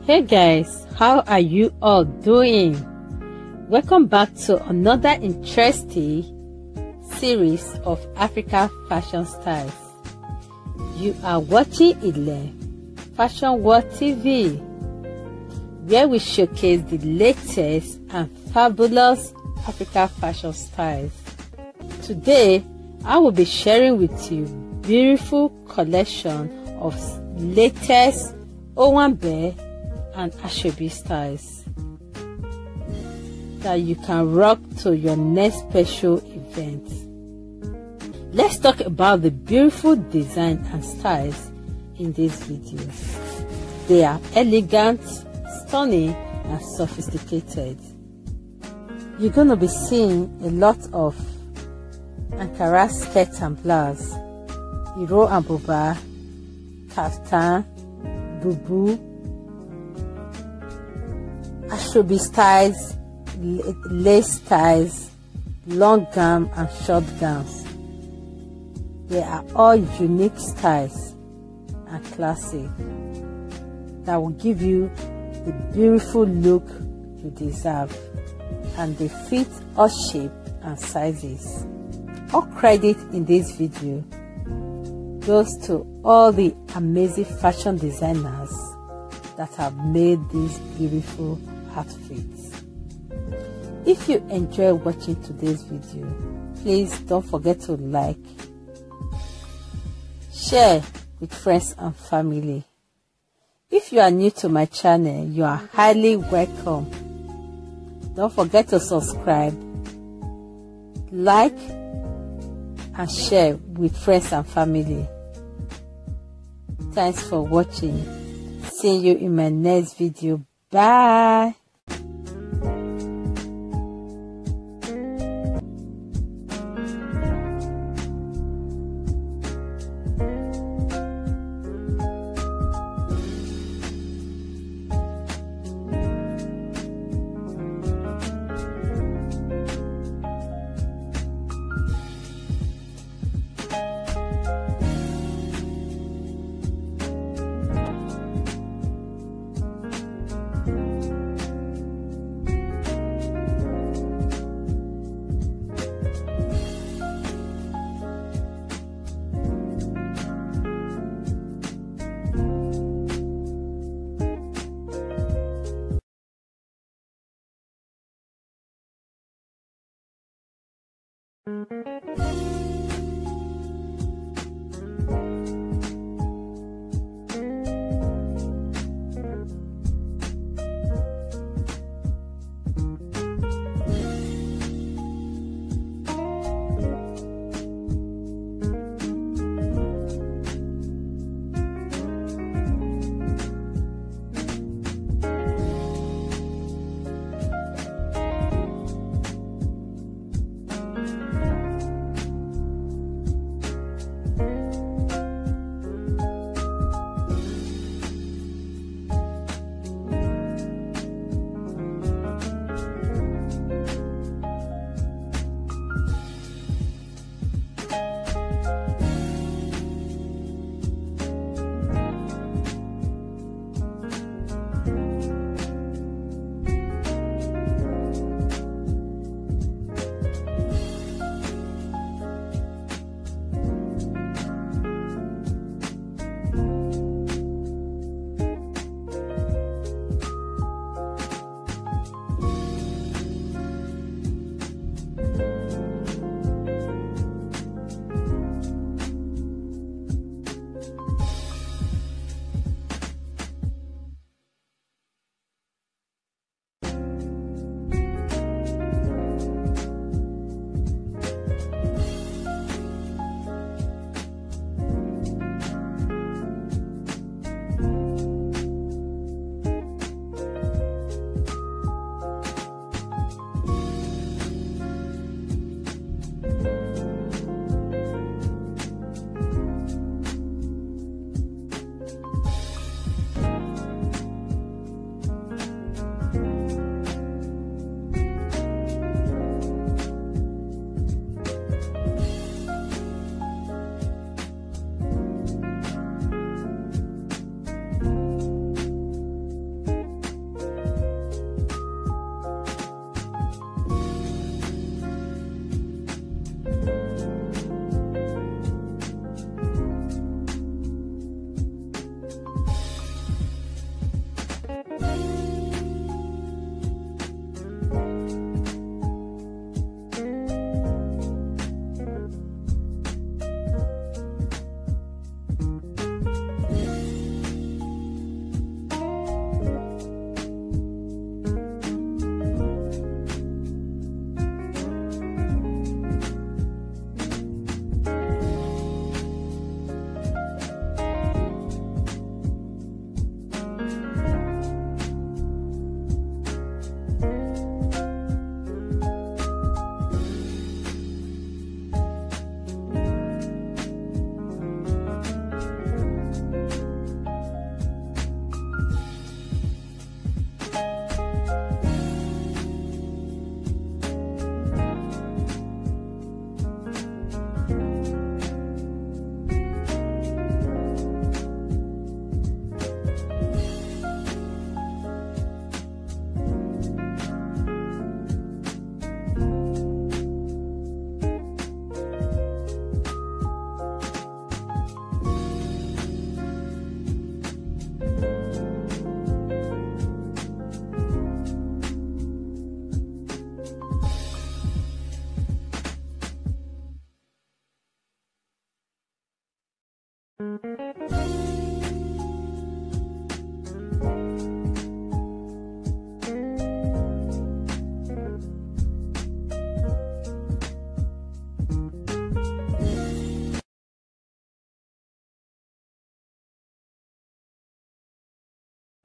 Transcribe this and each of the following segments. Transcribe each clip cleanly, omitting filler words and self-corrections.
Hey guys, how are you all doing? Welcome back to another interesting series of Africa fashion styles. You are watching Ile Fashion World TV, where we showcase the latest and fabulous Africa fashion styles. Today, I will be sharing with you beautiful collection of latest Owambe and Asoebi styles that you can rock to your next special event. Let's talk about the beautiful design and styles in this video. They are elegant, stunning, and sophisticated. You're going to be seeing a lot of Ankara skirts and blouse, Iro and Buba, kaftan, bubu, Asoebi styles, lace styles, long gown and short gowns. They are all unique styles and classic that will give you the beautiful look you deserve, and they fit all shape and sizes. All credit in this video goes to all the amazing fashion designers that have made these beautiful outfits. If you enjoy watching today's video, please don't forget to like, share with friends and family. If you are new to my channel, you are highly welcome. Don't forget to subscribe, like, and share with friends and family. Thanks for watching. See you in my next video. Bye.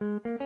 you.